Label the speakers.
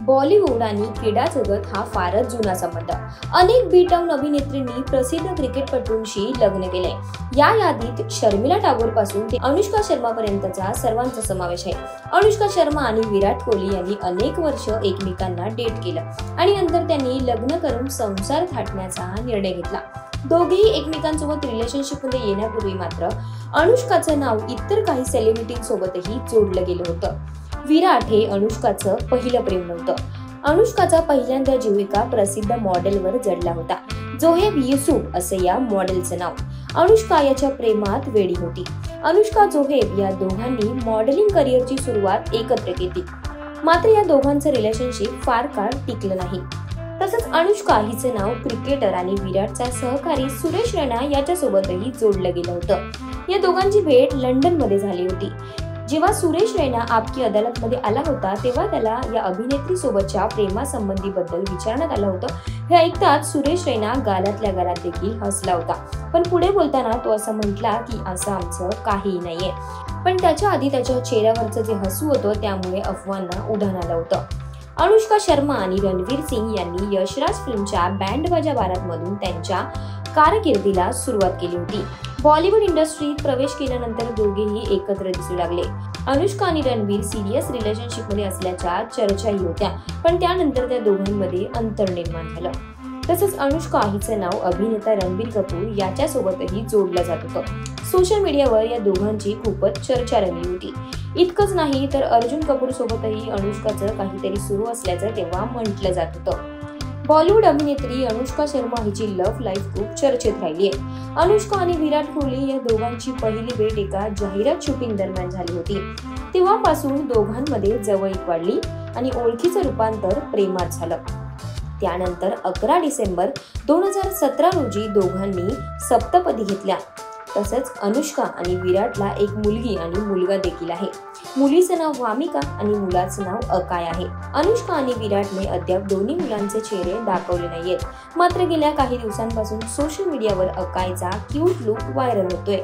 Speaker 1: बॉलिवूड आणि क्रीडा जगत हा फारच जुना संबंध. अनेक बी टाउन अभिनेत्रींनी प्रसिद्ध क्रिकेटपटूंशी लग्न केले. या यादीत शर्मिला टागोर पासून ते अनुष्का शर्मा पर्यंतचा सर्वांचा समावेश आहे. अनुष्का शर्मा आणि विराट कोहली यांनी अनेक वर्ष एकमेकांना डेट केलं आणि नंतर त्यांनी लग्न करून संसार थाटण्याचा निर्णय घेतला. दोघेही एकमेकांसोबत रिलेशनशिप मध्ये येण्यापूर्वी मात्र अनुष्काचं नाव इतर काही सेलिब्रिटींसोबतही जोडलं गेलं होतं. विराट हे अनुष्काचं पहिलं प्रेम नव्हतं. अनुष्काचा पहिल्यांदा जीव एका प्रसिद्ध मॉडेलवर जडला होता. जोहेब युसुफ असे या मॉडेलचं नाव. अनुष्का याच्या प्रेमात वेडी होती. अनुष्का जोहेब या दोघांनी मॉडेलिंग करिअरची सुरुवात एकत्र केली. मात्र या दोघांचं रिलेशनशिप फार काळ टिकलं नाही. तसंच अनुष्का हिचं नाव क्रिकेटर आणि विराटचा सहकारी सुरेश रैना याच्यासोबतही जोडलं गेलं होतं. या दोघांची भेट लंडन मध्ये झाली होती. जेव्हा सुरेश रैना आपकी अदालत मध्ये आला होता तेव्हा त्याला या अभिनेत्री सोबतच्या प्रेमासंबंधीबद्दल विचारण्यात आलं होतं. हे ऐकताच सुरेश रैना गालातल्या गालात देखील हसला होता. पण पुढे बोलताना तो असं म्हटला की असं आमचं काही नाहीये. पण त्याच्या आधी त्याच्या चेहऱ्यावरचं जे हसू होतं त्यामुळे अफवांना उधाण आलं होतं. अनुष्का शर्मा आणि रणवीर सिंग यांनी यशराज फिल्मच्या बँड बाजा बारात मधून त्यांच्या कारकिर्दीला सुरुवात केली होती. बॉलिवूड इंडस्ट्रीत प्रवेश केल्यानंतर दोघेही एकत्र दिसू लागले. अनुष्का आणि रणवीर सिरियस रिलेशनशिप मध्ये असल्याच्या चर्चाही होत्या, पण त्यानंतर त्या दोघांमध्ये अंतर निर्माण झालं. तसंच अनुष्का हिचं नाव अभिनेता रणबीर कपूर याच्यासोबतही जोडलं जात होतं. सोशल मीडियावर या दोघांची खूपच चर्चा रंगली होती. इतकंच नाही तर अर्जुन कपूर सोबतही अनुष्काचं काहीतरी सुरू असल्याचं तेव्हा म्हटलं जात होतं. बॉलिवूड अभिनेत्री अनुष्का शर्मा हिची लव्ह लाईफ खूप चर्चेत राहिली आहे. अनुष्का आणि विराट कोहली या दोघांची पहिली भेट एका जाहिरात शूटिंग दरम्यान झाली होती. तेव्हापासून दोघांमध्ये जवळीक वाढली आणि ओळखीचं रूपांतर प्रेमात झालं. त्यानंतर 11 डिसेंबर 2017 रोजी दोघांनी सप्तपदी घेतल्या. तसंच अनुष्का आणि विराटला एक मुलगी आणि मुलगा देखील आहे. मुलीचं नाव वामिका आणि मुलाचं नाव अकाय आहे. अनुष्का आणि विराटने अद्याप दोन्ही मुलांचे चेहरे दाखवले नाहीयेत. मात्र गेल्या काही दिवसांपासून सोशल मीडियावर अकायचा क्यूट लुक व्हायरल होतोय.